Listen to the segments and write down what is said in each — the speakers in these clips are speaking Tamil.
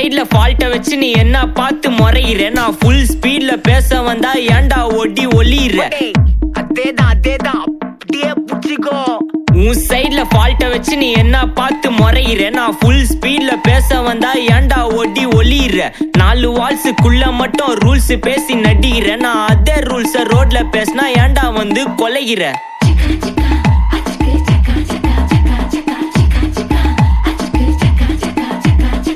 சைடுல ஃபால்ட்ட வச்சு நீ என்ன பார்த்து முறையிற. நான் ஃபுல் ஸ்பீட்ல பேச வந்தா ஏன்டா ஒடி ஒளியிற. அதேதான் அப்படியே புடிச்சிக்கோ. உன் சைடுல ஃபால்ட்ட வச்சு நீ என்ன பார்த்து முறையிற. நான் ஃபுல் ஸ்பீட்ல பேச வந்தா ஏன்டா ஒடி ஒளியிற. 4 வால்ஸுக்குள்ள மட்டும் ரூல்ஸ் பேசி நடிகிற. நான் அதே ரூல்ஸ ரோட்ல பேசினா ஏன்டா வந்து கொலைகிற.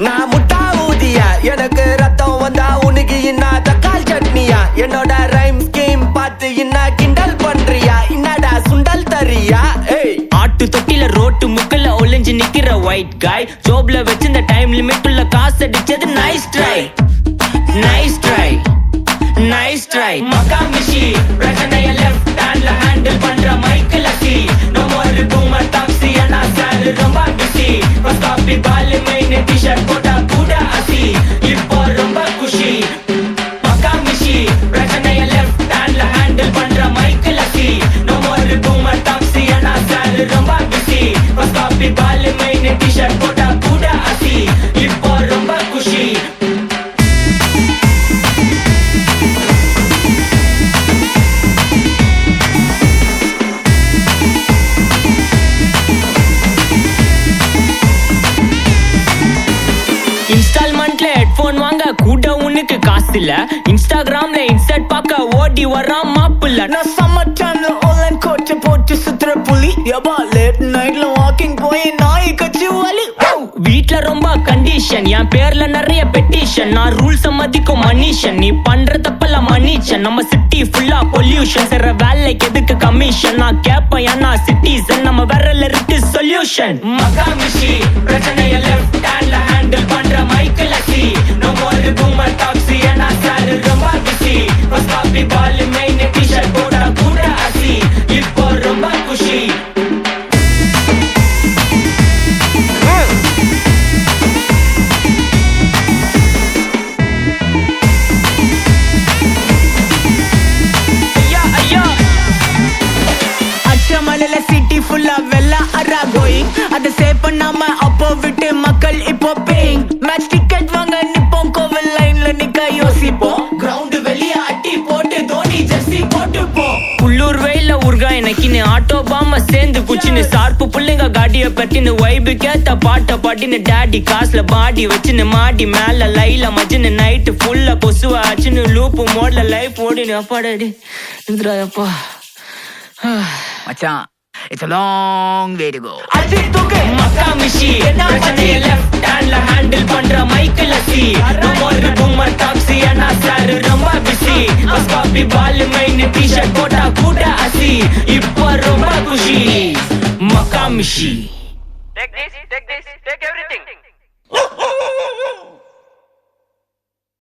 நான் முட்டா ஊதியா, எனக்கு ரத்தம் வந்தா உனக்கு என்ன தக்காளி சட்னியா. என்னோட ரைம் ஸ்கீம் பார்த்து என்ன கிண்டல் பண்றியா. என்னடா சுண்டல் தரியா. ஆட்டு தொட்டில ரோட்டு முக்கல்ல ஒளிஞ்சு நிக்கிற ஒயிட் காய். ஜோப்ல வச்சிருந்த டைம் லிமிட் உள்ள காசு அடிச்சது nice try nice try nice try. மகாமிஷி பிரச்சனைய லெஃப்ட் ஹேண்ட்ல ஹேண்டில் பண்ற மைக்கேல் அசி. நோ மோர் பூமர் டாக்ஸி அண்ணா சார் ரொம்ப பிஸி. ஃபர்ஸ்ட் காப்பி பால் மெயின் டி-ஷர்ட் போட்டா கூட அசி. இப்போ ரொம்ப குஷி. மகாமிஷி பிரச்சனைய லெஃப்ட் ஹேண்ட்ல ஹேண்டில் பண்ற மைக்கேல் அசி. நோ மோர் பூமர் டாக்ஸி அண்ணா சார் ரொம்ப பிஸி. ஃபர்ஸ்ட் காப்பி பால் மெயின் டி-ஷர்ட் போட்டா கூட அசி. இப்போ ரொம்ப குஷி. இன்ஸ்டால்மெண்ட்ல ஹெட்போன் வாங்க கூட உனக்கு காசு இல்ல. இன்ஸ்டாகிராம்ல இன்ஸ்டர்ட் பார்க்க ஓடி வரான் மாப்பிள்ள. நான் சம்மர் டைம்ல ஆன்லைன் கோச்ச போட்டு சுத்துற புலி. யபா லேட் நைட்ல வாக்கிங் போய் நாய் கச்சி வலி. வீட்ல ரொம்ப கண்டிஷன், என் பேர்ல நிறைய பெட்டிஷன். நான் ரூல்ஸ் மதிக்கும் மனுஷன், நீ பண்ற தப்பெல்லாம் மன்னிச்சன். நம்ம சிட்டி ஃபுல்லா பொல்யூஷன், செய்ற வேலைக்கு எதுக்கு கமிஷன். நான் கேப்பேன் ஏன்னா சிட்டிசன், நம்ம விரல்ல இருக்கு சொல்யூஷன். மகாமிஷி பிரச்சனைய லெஃப்ட் ஹேண்ட்ல ஹேண்டில் பண்ற மைக்கேல் அசி. நோ மோர் பூமர் டாக்ஸி அண்ணா சார் ரொம்ப பிஸி. ஃபர்ஸ்ட் காப்பி பால் மெயின் டி-ஷர்ட் போட்டா கூட அசி. இப்போ ரொம்ப குஷி. மலையில சிட்டி ஃபுல்லா வெள்ள அரா கோயிங். அதை சேவ் பண்ணாம அப்போ விட்டு மக்கள் இப்போ பேயிங். மேட்ச் டிக்கெட் வாங்க நிப்போம், கோவில் லைன்ல நிக்க யோசிப்போம். கிரவுண்ட் வெளிய அட்டி போட்டு தோனி ஜெர்சி போட்டு போ. உள்ளூர் வெயில உருகா எனக்குன்னு ஆட்டோ பாம சேர்ந்து குச்சின்னு. சார்பு புள்ளைங்க காடிய பட்டின்னு வைபு கேத்த பாட்ட பாட்டின்னு. டாடி காசுல பாடி வச்சுன்னு மாடி மேல லைல மச்சின்னு. நைட்டு ஃபுல்லா கொசுவ ஆச்சுன்னு லூப்பு மோட்ல லைஃப் ஓடினு. அப்பாடாடி இந்திராயப்பா மச்சான், it's a long way to go. மகாமிஷி பிரச்சனைய லெஃப்ட் ஹேண்ட்ல ஹேண்டில் பண்ற மைக்கேல் அசி. நோ மோர் பூமர் டாக்ஸி அண்ணா சார் ரொம்ப பிஸி. ஃபர்ஸ்ட் காப்பி பால் மெயின் டி-ஷர்ட் போட்டா கூட அசி. இப்போ ரொம்ப குஷி. மகாமிஷி. Take this, take everything.